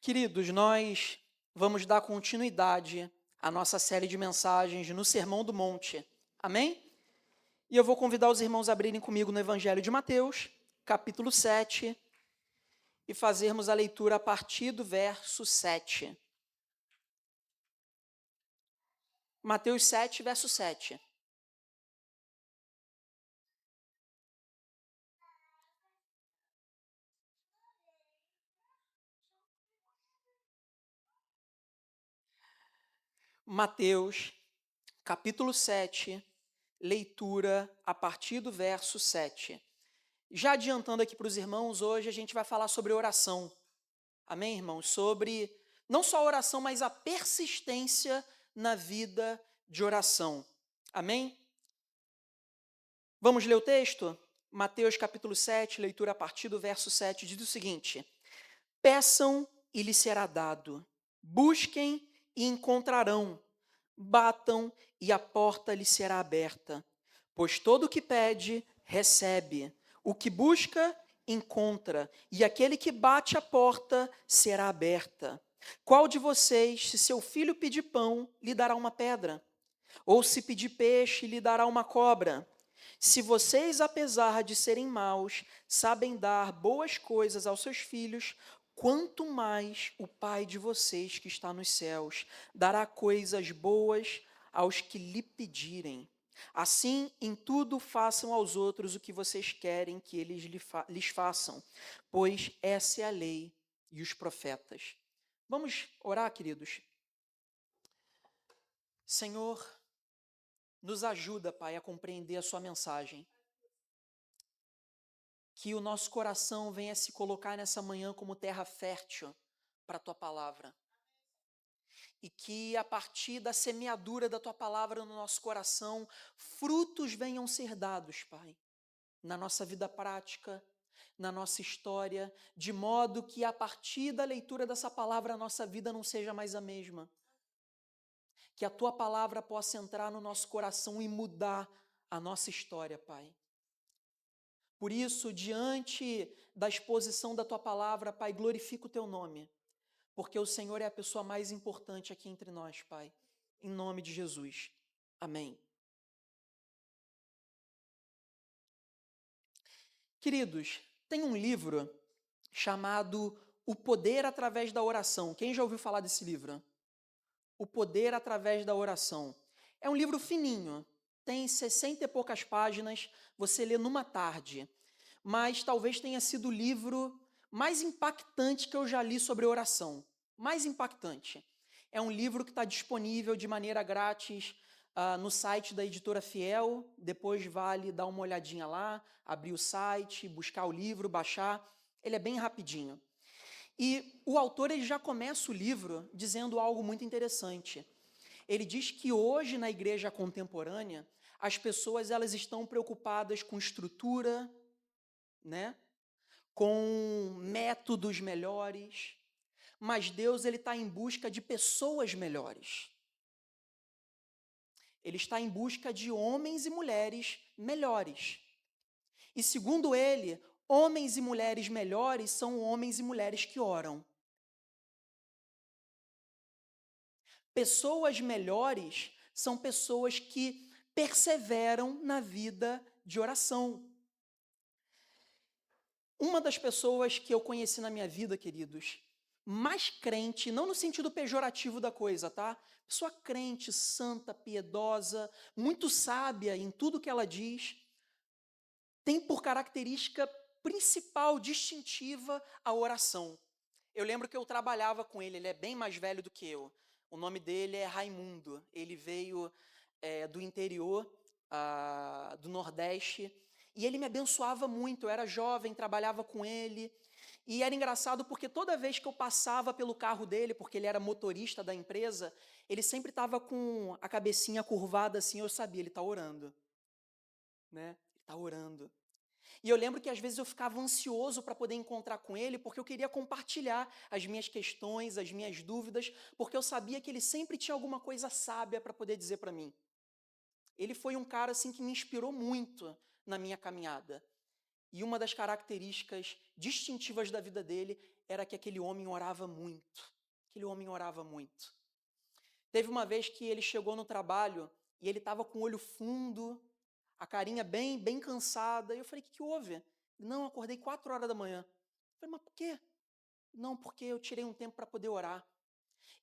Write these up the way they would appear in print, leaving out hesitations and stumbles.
Queridos, nós vamos dar continuidade à nossa série de mensagens no Sermão do Monte. Amém? E eu vou convidar os irmãos a abrirem comigo no Evangelho de Mateus, capítulo 7, e fazermos a leitura a partir do verso 7. Mateus 7, verso 7. Mateus, capítulo 7, leitura a partir do verso 7. Já adiantando aqui para os irmãos, hoje a gente vai falar sobre oração. Amém, irmãos? Sobre não só a oração, mas a persistência na vida de oração. Amém? Vamos ler o texto? Mateus capítulo 7, leitura a partir do verso 7, diz o seguinte: Peçam e lhes será dado, busquem e encontrarão, batam e a porta lhes será aberta. Pois todo o que pede, recebe, o que busca, encontra, e aquele que bate a porta será aberta. Qual de vocês, se seu filho pedir pão, lhe dará uma pedra? Ou se pedir peixe, lhe dará uma cobra? Se vocês, apesar de serem maus, sabem dar boas coisas aos seus filhos, quanto mais o Pai de vocês que está nos céus dará coisas boas aos que lhe pedirem. Assim, em tudo façam aos outros o que vocês querem que eles lhes façam, pois essa é a lei e os profetas. Vamos orar, queridos? Senhor, nos ajuda, Pai, a compreender a sua mensagem. Que o nosso coração venha se colocar nessa manhã como terra fértil para a Tua palavra. E que a partir da semeadura da Tua palavra no nosso coração, frutos venham ser dados, Pai, na nossa vida prática, na nossa história, de modo que a partir da leitura dessa palavra a nossa vida não seja mais a mesma. Que a Tua palavra possa entrar no nosso coração e mudar a nossa história, Pai. Por isso, diante da exposição da Tua palavra, Pai, glorifica o Teu nome, porque o Senhor é a pessoa mais importante aqui entre nós, Pai. Em nome de Jesus. Amém. Queridos, tem um livro chamado O Poder através da Oração. Quem já ouviu falar desse livro? O Poder através da Oração. É um livro fininho, tem 60 e poucas páginas, você lê numa tarde. Mas talvez tenha sido o livro mais impactante que eu já li sobre oração. Mais impactante. É um livro que está disponível de maneira grátis no site da editora Fiel. Depois vale dar uma olhadinha lá, abrir o site, buscar o livro, baixar. Ele é bem rapidinho. E o autor ele já começa o livro dizendo algo muito interessante. Ele diz que hoje na igreja contemporânea as pessoas elas estão preocupadas com estrutura, né? Com métodos melhores, mas Deus ele está em busca de pessoas melhores. Ele está em busca de homens e mulheres melhores. E segundo ele, homens e mulheres melhores são homens e mulheres que oram. Pessoas melhores são pessoas que perseveram na vida de oração. Uma das pessoas que eu conheci na minha vida, queridos, mais crente, não no sentido pejorativo da coisa, tá? Pessoa crente, santa, piedosa, muito sábia em tudo que ela diz, tem por característica principal, distintiva, a oração. Eu lembro que eu trabalhava com ele é bem mais velho do que eu. O nome dele é Raimundo. Ele veio do interior, do Nordeste, e ele me abençoava muito. Eu era jovem, trabalhava com ele, e era engraçado porque toda vez que eu passava pelo carro dele, porque ele era motorista da empresa, ele sempre estava com a cabecinha curvada assim, eu sabia, ele está orando, né? Ele está orando. E eu lembro que às vezes eu ficava ansioso para poder encontrar com ele, porque eu queria compartilhar as minhas questões, as minhas dúvidas, porque eu sabia que ele sempre tinha alguma coisa sábia para poder dizer para mim. Ele foi um cara assim que me inspirou muito na minha caminhada. E uma das características distintivas da vida dele era que aquele homem orava muito. Aquele homem orava muito. Teve uma vez que ele chegou no trabalho e ele estava com o olho fundo, a carinha bem cansada. E eu falei, o que houve? Não, acordei 4 horas da manhã. Eu falei, mas por quê? Não, porque eu tirei um tempo para poder orar.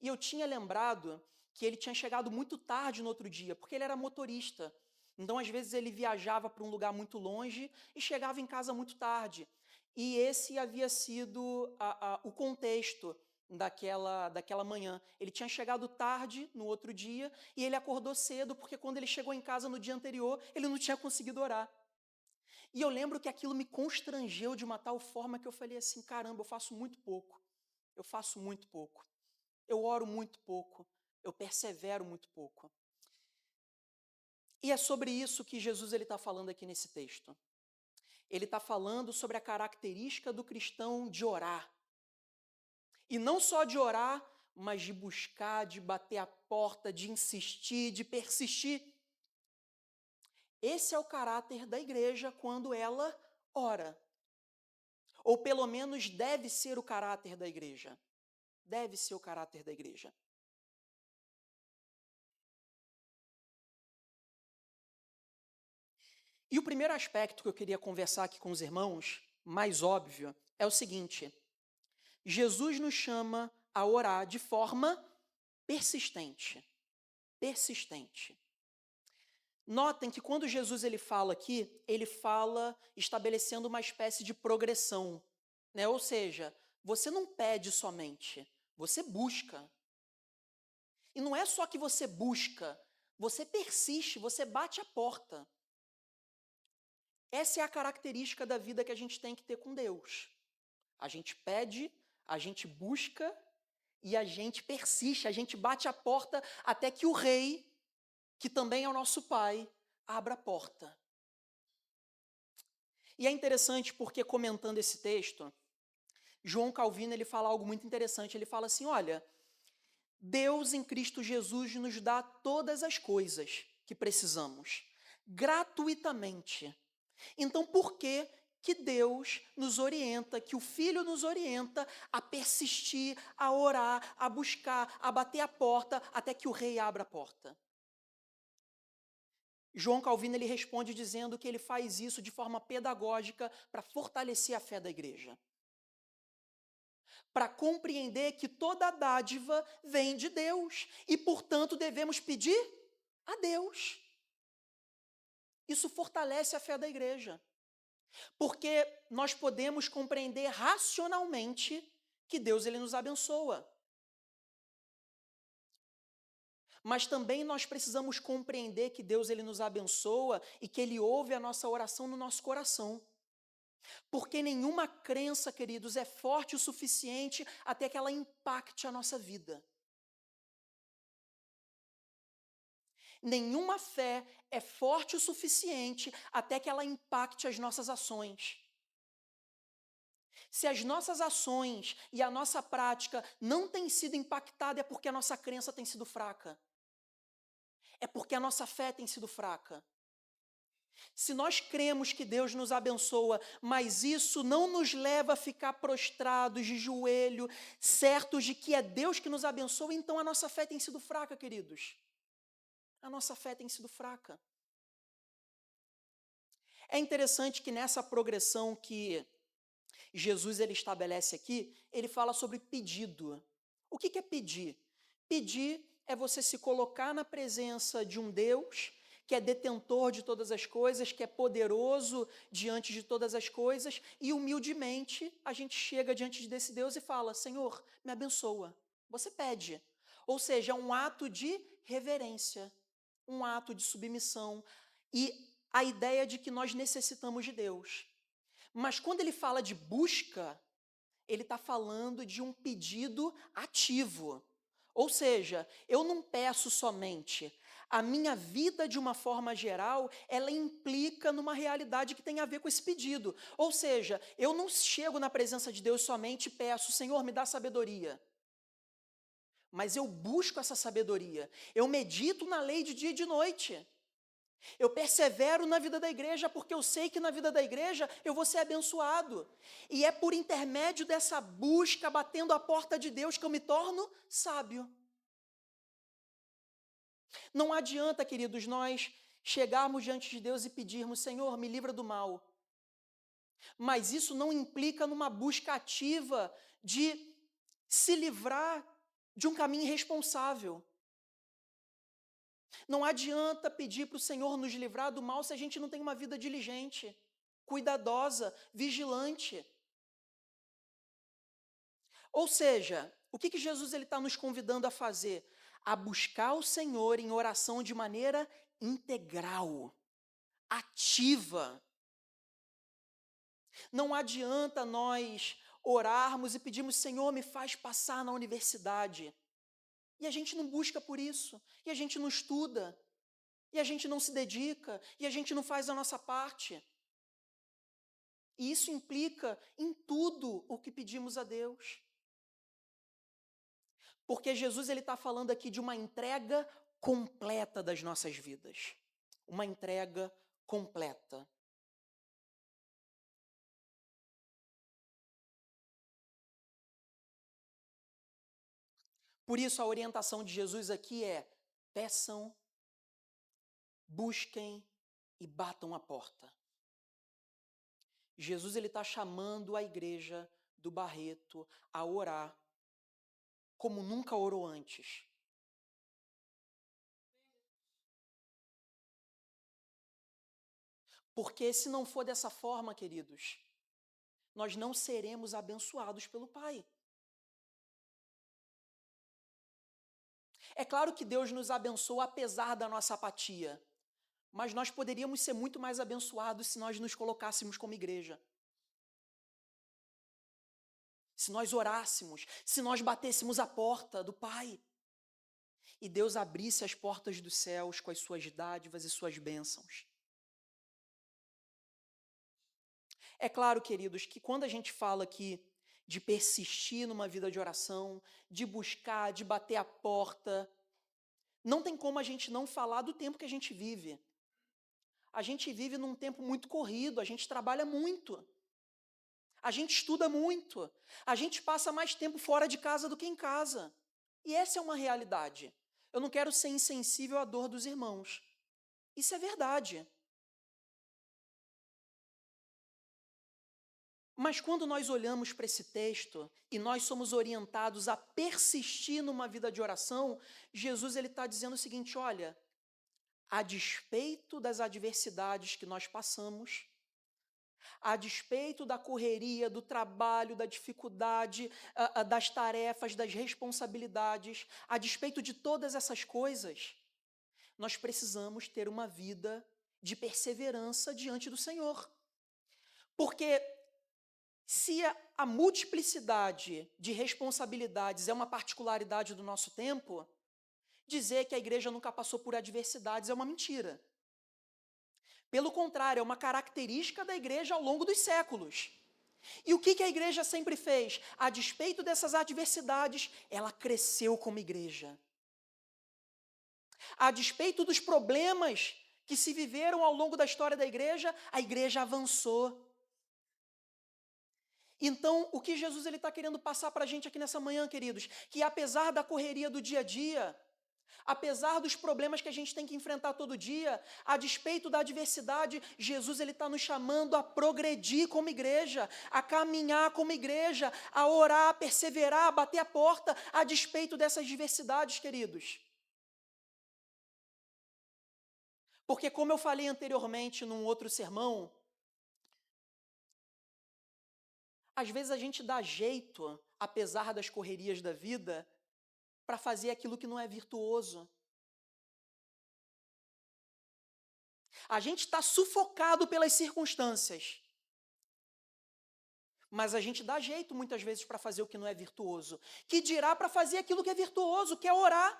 E eu tinha lembrado que ele tinha chegado muito tarde no outro dia, porque ele era motorista. Então, às vezes, ele viajava para um lugar muito longe e chegava em casa muito tarde. E esse havia sido o contexto daquela manhã. Ele tinha chegado tarde no outro dia e ele acordou cedo, porque quando ele chegou em casa no dia anterior, ele não tinha conseguido orar. E eu lembro que aquilo me constrangeu de uma tal forma que eu falei assim, caramba, eu faço muito pouco. Eu faço muito pouco. Eu oro muito pouco. Eu persevero muito pouco. E é sobre isso que Jesus está falando aqui nesse texto. Ele está falando sobre a característica do cristão de orar. E não só de orar, mas de buscar, de bater a porta, de insistir, de persistir. Esse é o caráter da igreja quando ela ora. Ou pelo menos deve ser o caráter da igreja. Deve ser o caráter da igreja. E o primeiro aspecto que eu queria conversar aqui com os irmãos, mais óbvio, é o seguinte: Jesus nos chama a orar de forma persistente. Persistente. Notem que quando Jesus ele fala aqui, ele fala estabelecendo uma espécie de progressão, né? Ou seja, você não pede somente, você busca. E não é só que você busca, você persiste, você bate a porta. Essa é a característica da vida que a gente tem que ter com Deus. A gente pede, a gente busca e a gente persiste, a gente bate a porta até que o rei, que também é o nosso pai, abra a porta. E é interessante porque, comentando esse texto, João Calvino ele fala algo muito interessante. Ele fala assim, olha, Deus em Cristo Jesus nos dá todas as coisas que precisamos, gratuitamente. Então, por que Deus nos orienta, que o Filho nos orienta a persistir, a orar, a buscar, a bater a porta até que o rei abra a porta? João Calvino ele responde dizendo que ele faz isso de forma pedagógica para fortalecer a fé da igreja. Para compreender que toda dádiva vem de Deus e, portanto, devemos pedir a Deus. Isso fortalece a fé da igreja. Porque nós podemos compreender racionalmente que Deus ele nos abençoa. Mas também nós precisamos compreender que Deus ele nos abençoa e que ele ouve a nossa oração no nosso coração. Porque nenhuma crença, queridos, é forte o suficiente até que ela impacte a nossa vida. Nenhuma fé é forte o suficiente até que ela impacte as nossas ações. Se as nossas ações e a nossa prática não têm sido impactadas, é porque a nossa crença tem sido fraca. É porque a nossa fé tem sido fraca. Se nós cremos que Deus nos abençoa, mas isso não nos leva a ficar prostrados de joelho, certos de que é Deus que nos abençoa, então a nossa fé tem sido fraca, queridos. A nossa fé tem sido fraca. É interessante que nessa progressão que Jesus ele estabelece aqui, ele fala sobre pedido. O que é pedir? Pedir é você se colocar na presença de um Deus que é detentor de todas as coisas, que é poderoso diante de todas as coisas, e humildemente a gente chega diante desse Deus e fala, Senhor, me abençoa. Você pede. Ou seja, é um ato de reverência, um ato de submissão e a ideia de que nós necessitamos de Deus. Mas quando ele fala de busca, ele está falando de um pedido ativo. Ou seja, eu não peço somente. A minha vida, de uma forma geral, ela implica numa realidade que tem a ver com esse pedido. Ou seja, eu não chego na presença de Deus somente e peço, Senhor, me dá sabedoria. Mas eu busco essa sabedoria. Eu medito na lei de dia e de noite. Eu persevero na vida da igreja porque eu sei que na vida da igreja eu vou ser abençoado. E é por intermédio dessa busca, batendo a porta de Deus, que eu me torno sábio. Não adianta, queridos, nós chegarmos diante de Deus e pedirmos: Senhor, me livra do mal. Mas isso não implica numa busca ativa de se livrar de um caminho irresponsável. Não adianta pedir para o Senhor nos livrar do mal se a gente não tem uma vida diligente, cuidadosa, vigilante. Ou seja, o que Jesus está nos convidando a fazer? A buscar o Senhor em oração de maneira integral, ativa. Não adianta nós orarmos e pedirmos: Senhor, me faz passar na universidade. E a gente não busca por isso, e a gente não estuda, e a gente não se dedica, e a gente não faz a nossa parte. E isso implica em tudo o que pedimos a Deus. Porque Jesus está falando aqui de uma entrega completa das nossas vidas. Uma entrega completa. Por isso a orientação de Jesus aqui é: peçam, busquem e batam a porta. Jesus está chamando a igreja do Barreto a orar como nunca orou antes. Porque se não for dessa forma, queridos, nós não seremos abençoados pelo Pai. É claro que Deus nos abençoa apesar da nossa apatia, mas nós poderíamos ser muito mais abençoados se nós nos colocássemos como igreja. Se nós orássemos, se nós batêssemos a porta do Pai e Deus abrisse as portas dos céus com as suas dádivas e suas bênçãos. É claro, queridos, que quando a gente fala aqui de persistir numa vida de oração, de buscar, de bater a porta, não tem como a gente não falar do tempo que a gente vive. A gente vive num tempo muito corrido, a gente trabalha muito, a gente estuda muito, a gente passa mais tempo fora de casa do que em casa. E essa é uma realidade. Eu não quero ser insensível à dor dos irmãos. Isso é verdade. Mas quando nós olhamos para esse texto e nós somos orientados a persistir numa vida de oração, Jesus está dizendo o seguinte: olha, a despeito das adversidades que nós passamos, a despeito da correria, do trabalho, da dificuldade, das tarefas, das responsabilidades, a despeito de todas essas coisas, nós precisamos ter uma vida de perseverança diante do Senhor. Porque se a multiplicidade de responsabilidades é uma particularidade do nosso tempo, dizer que a igreja nunca passou por adversidades é uma mentira. Pelo contrário, é uma característica da igreja ao longo dos séculos. E o que a igreja sempre fez? A despeito dessas adversidades, ela cresceu como igreja. A despeito dos problemas que se viveram ao longo da história da igreja, a igreja avançou. Então, o que Jesus está querendo passar para a gente aqui nessa manhã, queridos? Que apesar da correria do dia a dia, apesar dos problemas que a gente tem que enfrentar todo dia, a despeito da adversidade, Jesus está nos chamando a progredir como igreja, a caminhar como igreja, a orar, a perseverar, a bater a porta, a despeito dessas diversidades, queridos. Porque, como eu falei anteriormente num outro sermão, às vezes a gente dá jeito, apesar das correrias da vida, para fazer aquilo que não é virtuoso. A gente está sufocado pelas circunstâncias, mas a gente dá jeito muitas vezes para fazer o que não é virtuoso. Que dirá para fazer aquilo que é virtuoso, que é orar,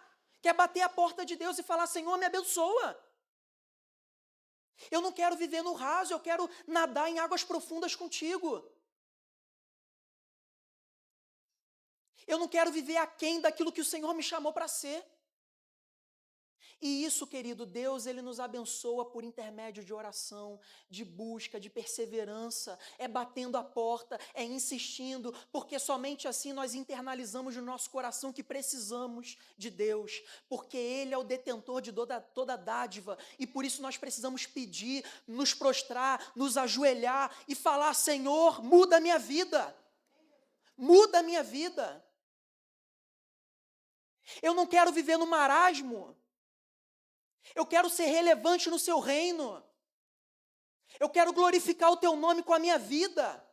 que é bater a porta de Deus e falar: Senhor, me abençoa. Eu não quero viver no raso, eu quero nadar em águas profundas contigo. Eu não quero viver aquém daquilo que o Senhor me chamou para ser. E isso, querido, Deus, ele nos abençoa por intermédio de oração, de busca, de perseverança, é batendo a porta, é insistindo, porque somente assim nós internalizamos no nosso coração que precisamos de Deus, porque Ele é o detentor de toda dádiva, e por isso nós precisamos pedir, nos prostrar, nos ajoelhar e falar: Senhor, muda a minha vida, muda a minha vida. Eu não quero viver no marasmo. Eu quero ser relevante no seu reino. Eu quero glorificar o teu nome com a minha vida.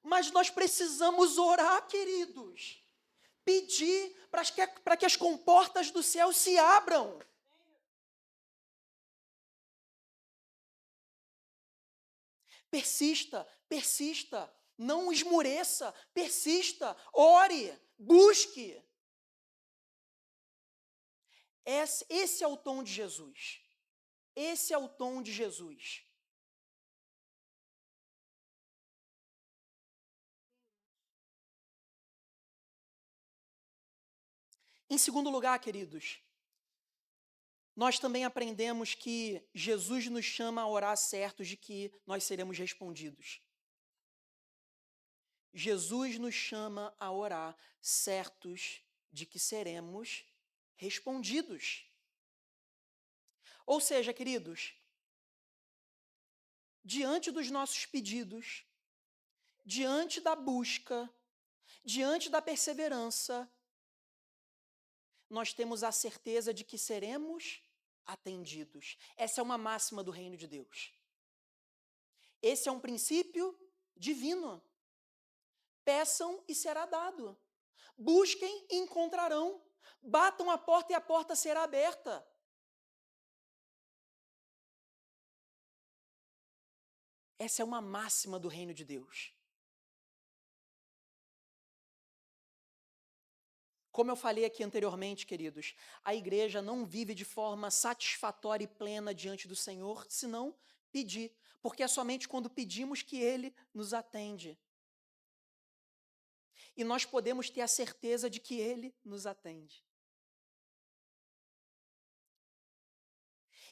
Mas nós precisamos orar, queridos. Pedir para que as comportas do céu se abram. Persista, persista. Não esmoreça. Persista. Ore. Busque. Esse é o tom de Jesus. Esse é o tom de Jesus. Em segundo lugar, queridos, nós também aprendemos que Jesus nos chama a orar certos de que nós seremos respondidos. Jesus nos chama a orar certos de que seremos respondidos. Ou seja, queridos, diante dos nossos pedidos, diante da busca, diante da perseverança, nós temos a certeza de que seremos atendidos. Essa é uma máxima do reino de Deus. Esse é um princípio divino. Peçam e será dado. Busquem e encontrarão. Batam a porta e a porta será aberta. Essa é uma máxima do reino de Deus. Como eu falei aqui anteriormente, queridos, a igreja não vive de forma satisfatória e plena diante do Senhor, senão pedir, porque é somente quando pedimos que Ele nos atende. E nós podemos ter a certeza de que Ele nos atende.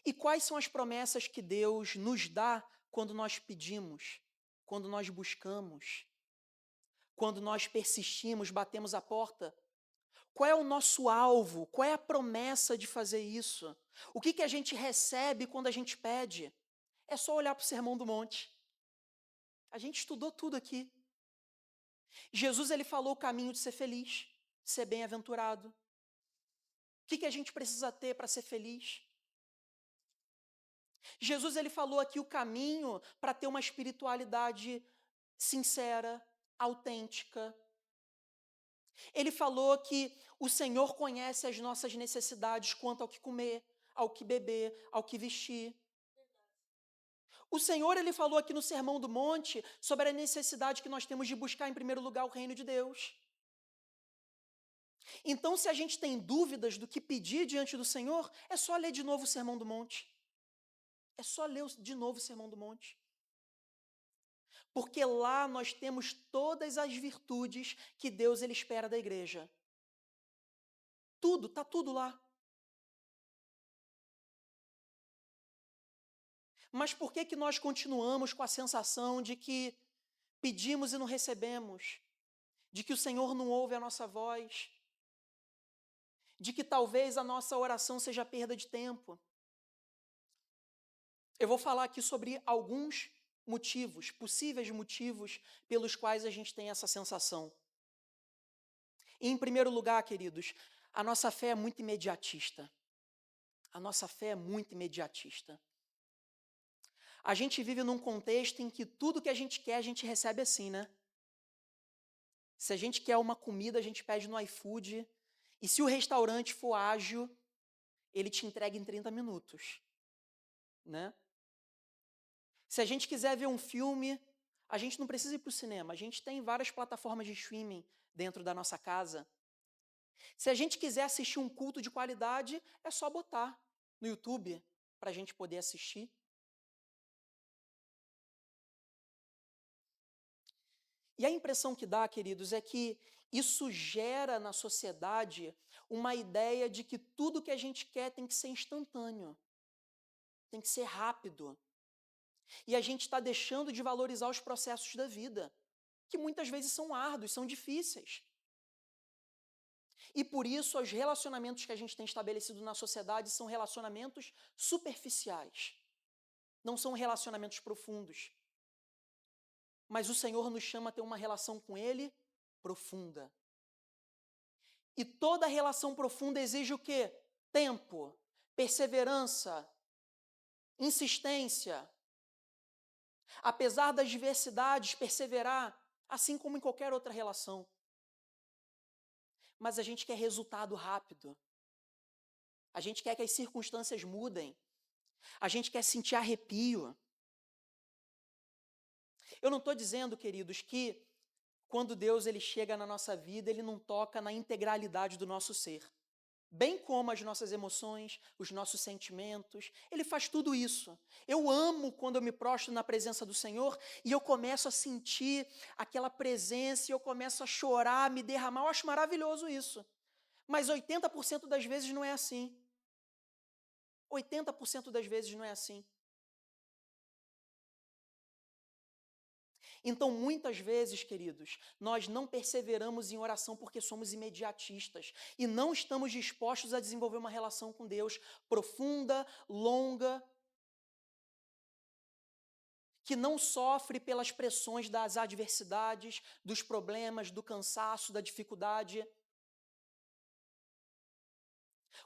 E quais são as promessas que Deus nos dá quando nós pedimos, quando nós buscamos, quando nós persistimos, batemos a porta? Qual é o nosso alvo? Qual é a promessa de fazer isso? O que a gente recebe quando a gente pede? É só olhar para o Sermão do Monte. A gente estudou tudo aqui. Jesus, ele falou o caminho de ser feliz, de ser bem-aventurado. O que a gente precisa ter para ser feliz? Jesus, ele falou aqui o caminho para ter uma espiritualidade sincera, autêntica. Ele falou que o Senhor conhece as nossas necessidades quanto ao que comer, ao que beber, ao que vestir. O Senhor, ele falou aqui no Sermão do Monte sobre a necessidade que nós temos de buscar em primeiro lugar o reino de Deus. Então, se a gente tem dúvidas do que pedir diante do Senhor, é só ler de novo o Sermão do Monte. É só ler de novo o Sermão do Monte. Porque lá nós temos todas as virtudes que Deus ele espera da igreja. Tudo, está tudo lá. Mas por que nós continuamos com a sensação de que pedimos e não recebemos? De que o Senhor não ouve a nossa voz? De que talvez a nossa oração seja perda de tempo? Eu vou falar aqui sobre alguns motivos, possíveis motivos pelos quais a gente tem essa sensação. E, em primeiro lugar, queridos, a nossa fé é muito imediatista. A nossa fé é muito imediatista. A gente vive num contexto em que tudo que a gente quer, a gente recebe assim, né? Se a gente quer uma comida, a gente pede no iFood. E se o restaurante for ágil, ele te entrega em 30 minutos, né? Se a gente quiser ver um filme, a gente não precisa ir para o cinema. A gente tem várias plataformas de streaming dentro da nossa casa. Se a gente quiser assistir um culto de qualidade, é só botar no YouTube para a gente poder assistir. E a impressão que dá, queridos, é que Isso gera na sociedade uma ideia de que tudo que a gente quer tem que ser instantâneo, tem que ser rápido. E a gente está deixando de valorizar os processos da vida, que muitas vezes são árduos, são difíceis. E por isso, os relacionamentos que a gente tem estabelecido na sociedade são relacionamentos superficiais, não são relacionamentos profundos. Mas o Senhor nos chama a ter uma relação com Ele profunda. E toda relação profunda exige o quê? Tempo, perseverança, insistência. Apesar das diversidades, perseverar, assim como em qualquer outra relação. Mas a gente quer resultado rápido. A gente quer que as circunstâncias mudem. A gente quer sentir arrepio. Eu não estou dizendo, queridos, que quando Deus ele chega na nossa vida, ele não toca na integralidade do nosso ser. Bem como as nossas emoções, os nossos sentimentos, ele faz tudo isso. Eu amo quando eu me prostro na presença do Senhor e eu começo a sentir aquela presença e eu começo a chorar, me derramar. Eu acho maravilhoso isso. Mas 80% das vezes não é assim. 80% das vezes não é assim. Então, muitas vezes, queridos, nós não perseveramos em oração porque somos imediatistas e não estamos dispostos a desenvolver uma relação com Deus profunda, longa, que não sofre pelas pressões das adversidades, dos problemas, do cansaço, da dificuldade.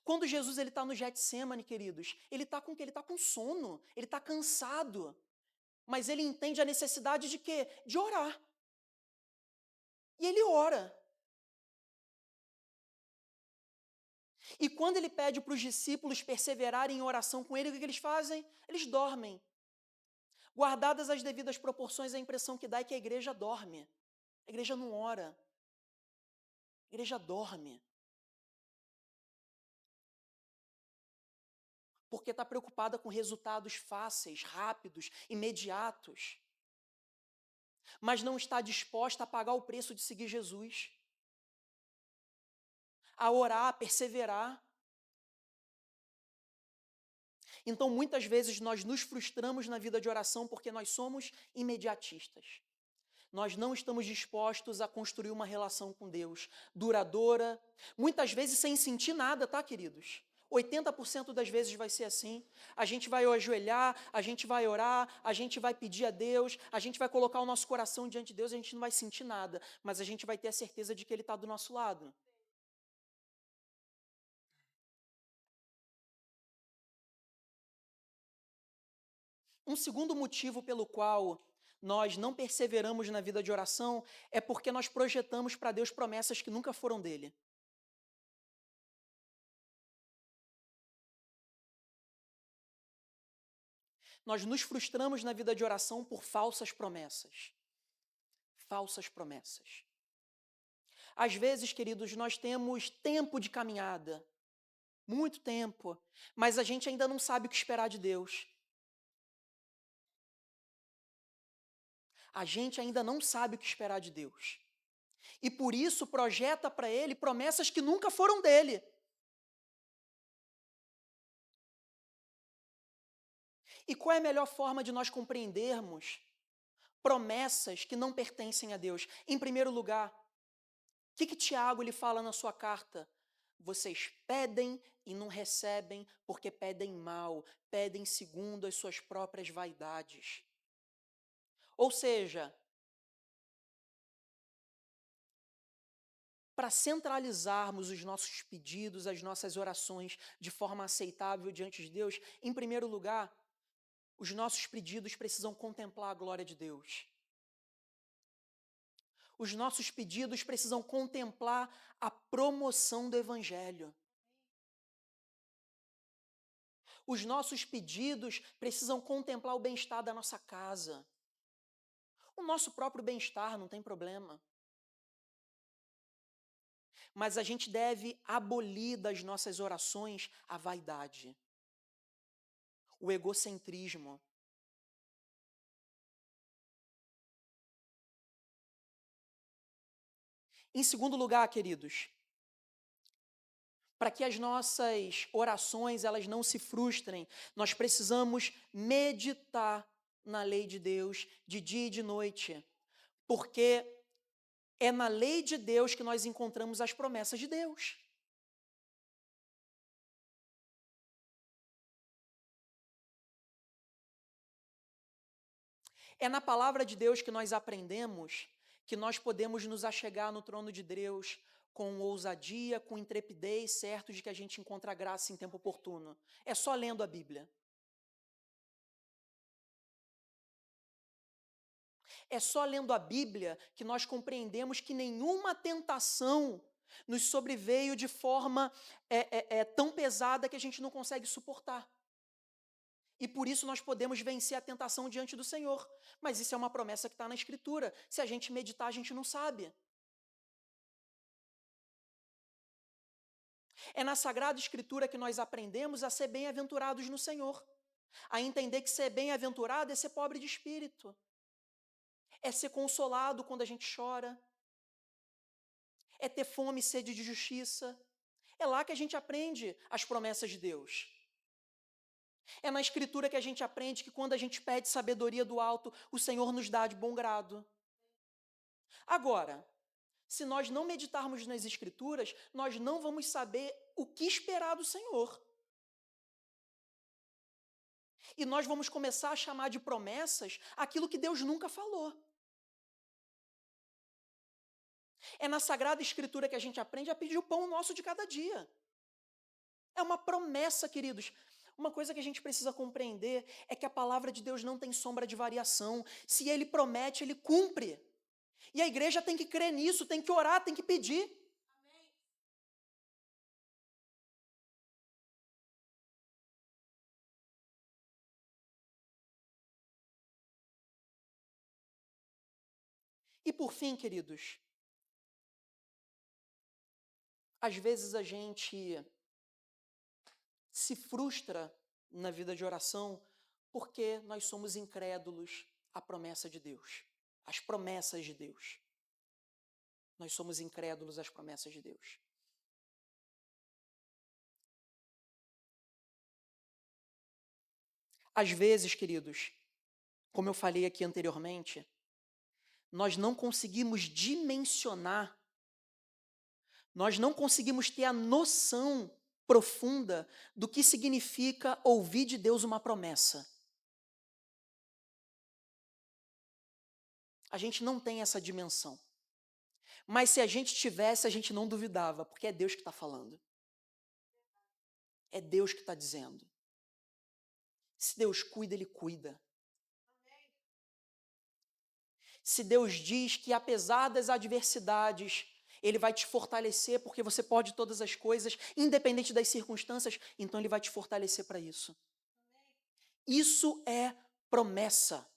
Quando Jesus está no Getsemane, queridos, ele está com o quê? Ele está com sono, ele está cansado, mas ele entende a necessidade de quê? De orar. E ele ora. E quando ele pede para os discípulos perseverarem em oração com ele, o que eles fazem? Eles dormem. Guardadas as devidas proporções, a impressão que dá é que a igreja dorme. A igreja não ora. A igreja dorme. Porque está preocupada com resultados fáceis, rápidos, imediatos. Mas não está disposta a pagar o preço de seguir Jesus. A orar, a perseverar. Então, muitas vezes, nós nos frustramos na vida de oração porque nós somos imediatistas. Nós não estamos dispostos a construir uma relação com Deus duradoura, muitas vezes sem sentir nada, tá, queridos? 80% das vezes vai ser assim. A gente vai ajoelhar, a gente vai orar, a gente vai pedir a Deus, a gente vai colocar o nosso coração diante de Deus, a gente não vai sentir nada, mas a gente vai ter a certeza de que Ele está do nosso lado. Um segundo motivo pelo qual nós não perseveramos na vida de oração é porque nós projetamos para Deus promessas que nunca foram dele. Nós nos frustramos na vida de oração por falsas promessas. Falsas promessas. Às vezes, queridos, nós temos tempo de caminhada, muito tempo, mas a gente ainda não sabe o que esperar de Deus. A gente ainda não sabe o que esperar de Deus. E por isso projeta para Ele promessas que nunca foram dele. E qual é a melhor forma de nós compreendermos promessas que não pertencem a Deus? Em primeiro lugar, o que Tiago lhe fala na sua carta? Vocês pedem e não recebem porque pedem mal, pedem segundo as suas próprias vaidades. Ou seja, para centralizarmos os nossos pedidos, as nossas orações de forma aceitável diante de Deus, em primeiro lugar, os nossos pedidos precisam contemplar a glória de Deus. Os nossos pedidos precisam contemplar a promoção do Evangelho. Os nossos pedidos precisam contemplar o bem-estar da nossa casa. O nosso próprio bem-estar não tem problema. Mas a gente deve abolir das nossas orações a vaidade, o egocentrismo. Em segundo lugar, queridos, para que as nossas orações elas não se frustrem, nós precisamos meditar na lei de Deus de dia e de noite, porque é na lei de Deus que nós encontramos as promessas de Deus. É na palavra de Deus que nós aprendemos que nós podemos nos achegar no trono de Deus com ousadia, com intrepidez, certos de que a gente encontra graça em tempo oportuno. É só lendo a Bíblia. É só lendo a Bíblia que nós compreendemos que nenhuma tentação nos sobreveio de forma tão pesada que a gente não consegue suportar. E por isso nós podemos vencer a tentação diante do Senhor. Mas isso é uma promessa que está na Escritura. Se a gente meditar, a gente não sabe. É na Sagrada Escritura que nós aprendemos a ser bem-aventurados no Senhor. A entender que ser bem-aventurado é ser pobre de espírito. É ser consolado quando a gente chora. É ter fome e sede de justiça. É lá que a gente aprende as promessas de Deus. É na Escritura que a gente aprende que quando a gente pede sabedoria do alto, o Senhor nos dá de bom grado. Agora, se nós não meditarmos nas Escrituras, nós não vamos saber o que esperar do Senhor. E nós vamos começar a chamar de promessas aquilo que Deus nunca falou. É na Sagrada Escritura que a gente aprende a pedir o pão nosso de cada dia. É uma promessa, queridos. Uma coisa que a gente precisa compreender é que a palavra de Deus não tem sombra de variação. Se Ele promete, Ele cumpre. E a igreja tem que crer nisso, tem que orar, tem que pedir. Amém. E por fim, queridos, às vezes a gente se frustra na vida de oração porque nós somos incrédulos à promessa de Deus, às promessas de Deus. Nós somos incrédulos às promessas de Deus. Às vezes, queridos, como eu falei aqui anteriormente, nós não conseguimos dimensionar, nós não conseguimos ter a noção profunda do que significa ouvir de Deus uma promessa. A gente não tem essa dimensão. Mas se a gente tivesse, a gente não duvidava, porque é Deus que está falando. É Deus que está dizendo. Se Deus cuida, Ele cuida. Se Deus diz que apesar das adversidades, Ele vai te fortalecer porque você pode todas as coisas, independente das circunstâncias, então Ele vai te fortalecer para isso. Isso é promessa.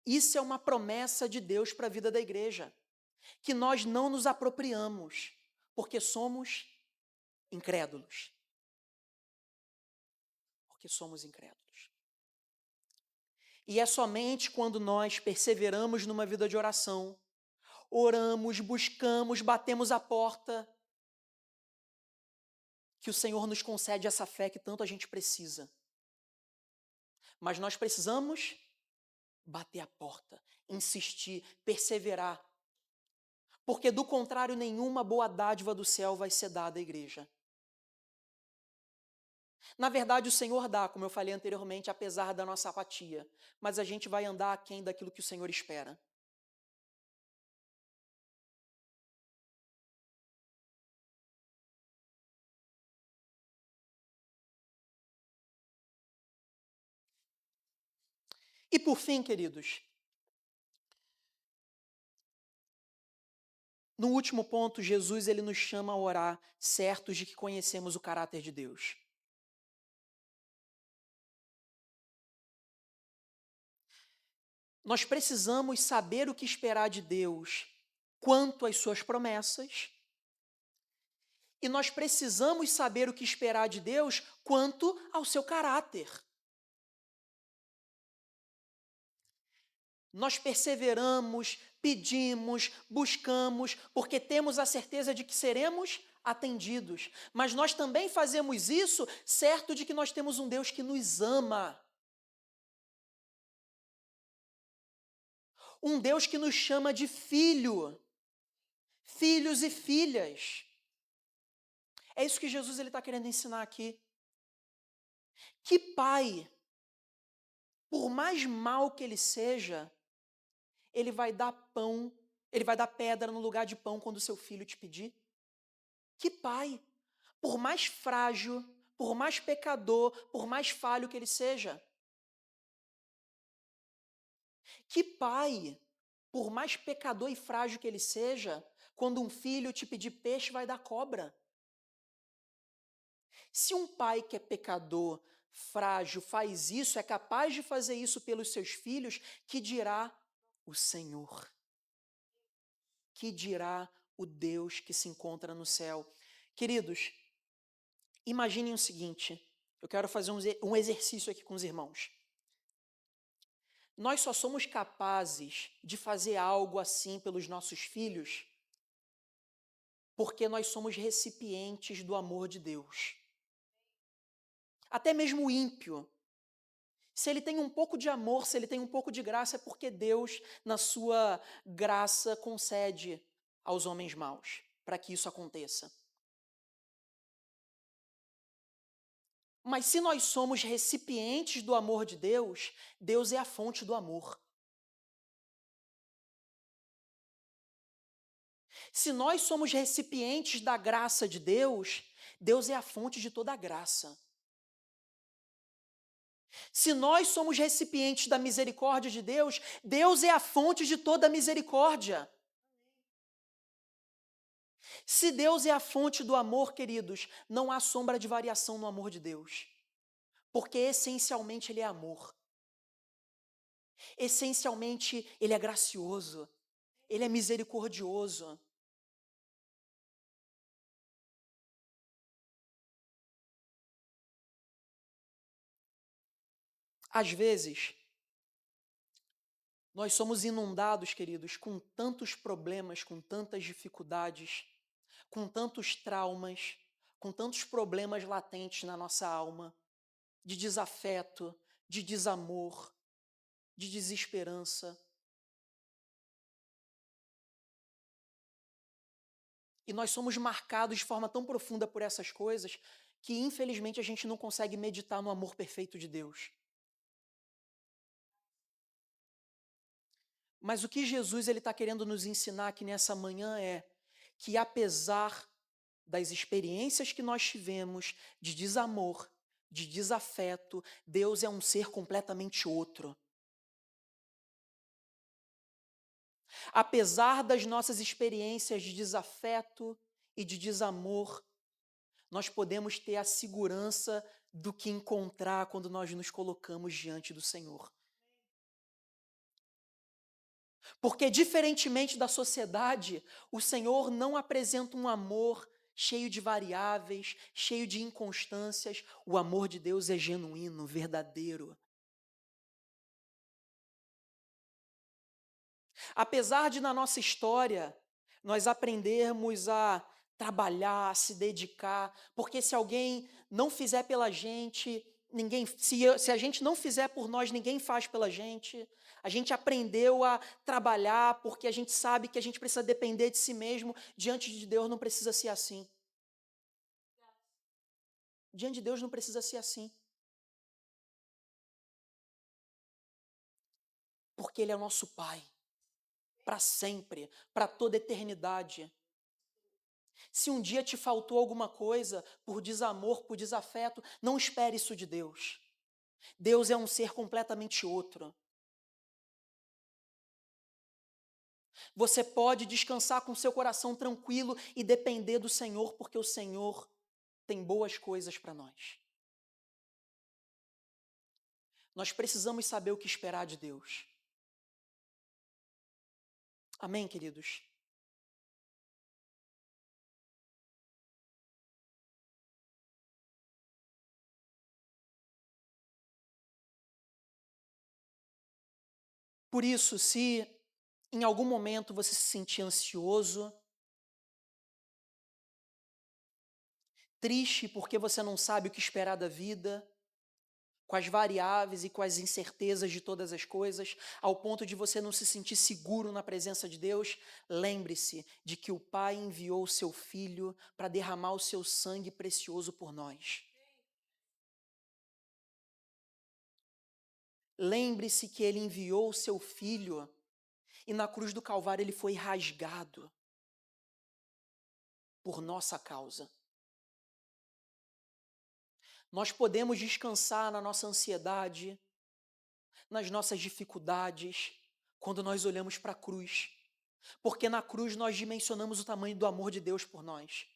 Isso é uma promessa de Deus para a vida da igreja, que nós não nos apropriamos, porque somos incrédulos. Porque somos incrédulos. E é somente quando nós perseveramos numa vida de oração, oramos, buscamos, batemos a porta, que o Senhor nos concede essa fé que tanto a gente precisa. Mas nós precisamos bater a porta, insistir, perseverar. Porque do contrário, nenhuma boa dádiva do céu vai ser dada à igreja. Na verdade, o Senhor dá, como eu falei anteriormente, apesar da nossa apatia. Mas a gente vai andar aquém daquilo que o Senhor espera. E por fim, queridos, no último ponto, Jesus ele nos chama a orar, certos de que conhecemos o caráter de Deus. Nós precisamos saber o que esperar de Deus quanto às suas promessas, e nós precisamos saber o que esperar de Deus quanto ao seu caráter. Nós perseveramos, pedimos, buscamos, porque temos a certeza de que seremos atendidos. Mas nós também fazemos isso certo de que nós temos um Deus que nos ama. Um Deus que nos chama de filho, filhos e filhas. É isso que Jesus está querendo ensinar aqui. Que pai, por mais mal que ele seja, ele vai dar pão, ele vai dar pedra no lugar de pão quando seu filho te pedir? Que pai, por mais frágil, por mais pecador, por mais falho que ele seja? Que pai, por mais pecador e frágil que ele seja, quando um filho te pedir peixe, vai dar cobra? Se um pai que é pecador, frágil, faz isso, é capaz de fazer isso pelos seus filhos, que dirá o Senhor? Que dirá o Deus que se encontra no céu? Queridos, imaginem o seguinte, eu quero fazer um exercício aqui com os irmãos. Nós só somos capazes de fazer algo assim pelos nossos filhos porque nós somos recipientes do amor de Deus. Até mesmo o ímpio, se ele tem um pouco de amor, se ele tem um pouco de graça, é porque Deus, na sua graça, concede aos homens maus para que isso aconteça. Mas se nós somos recipientes do amor de Deus, Deus é a fonte do amor. Se nós somos recipientes da graça de Deus, Deus é a fonte de toda a graça. Se nós somos recipientes da misericórdia de Deus, Deus é a fonte de toda a misericórdia. Se Deus é a fonte do amor, queridos, não há sombra de variação no amor de Deus. Porque essencialmente Ele é amor. Essencialmente Ele é gracioso. Ele é misericordioso. Às vezes, nós somos inundados, queridos, com tantos problemas, com tantas dificuldades, com tantos traumas, com tantos problemas latentes na nossa alma, de desafeto, de desamor, de desesperança. E nós somos marcados de forma tão profunda por essas coisas que, infelizmente, a gente não consegue meditar no amor perfeito de Deus. Mas o que Jesus está querendo nos ensinar aqui nessa manhã é que, apesar das experiências que nós tivemos de desamor, de desafeto, Deus é um ser completamente outro. Apesar das nossas experiências de desafeto e de desamor, nós podemos ter a segurança do que encontrar quando nós nos colocamos diante do Senhor. Porque, diferentemente da sociedade, o Senhor não apresenta um amor cheio de variáveis, cheio de inconstâncias. O amor de Deus é genuíno, verdadeiro. Apesar de, na nossa história, nós aprendermos a trabalhar, a se dedicar, porque se alguém não fizer pela gente, se a gente não fizer por nós, ninguém faz pela gente. A gente aprendeu a trabalhar porque a gente sabe que a gente precisa depender de si mesmo. Diante de Deus não precisa ser assim. Diante de Deus não precisa ser assim. Porque Ele é o nosso Pai, para sempre, para toda eternidade. Se um dia te faltou alguma coisa por desamor, por desafeto, não espere isso de Deus. Deus é um ser completamente outro. Você pode descansar com seu coração tranquilo e depender do Senhor, porque o Senhor tem boas coisas para nós. Nós precisamos saber o que esperar de Deus. Amém, queridos? Por isso, se em algum momento você se sentir ansioso, triste porque você não sabe o que esperar da vida, com as variáveis e com as incertezas de todas as coisas, ao ponto de você não se sentir seguro na presença de Deus, lembre-se de que o Pai enviou o seu Filho para derramar o seu sangue precioso por nós. Lembre-se que ele enviou o seu Filho e na cruz do Calvário ele foi rasgado por nossa causa. Nós podemos descansar na nossa ansiedade, nas nossas dificuldades, quando nós olhamos para a cruz, porque na cruz nós dimensionamos o tamanho do amor de Deus por nós.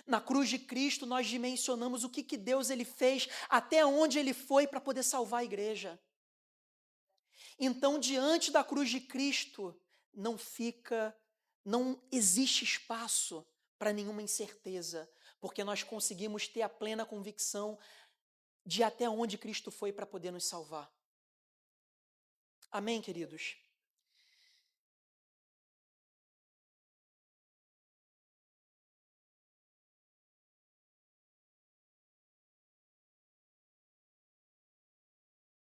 Na cruz de Cristo nós dimensionamos o que Deus ele fez, até onde ele foi para poder salvar a igreja. Então, diante da cruz de Cristo, não existe espaço para nenhuma incerteza, porque nós conseguimos ter a plena convicção de até onde Cristo foi para poder nos salvar. Amém, queridos?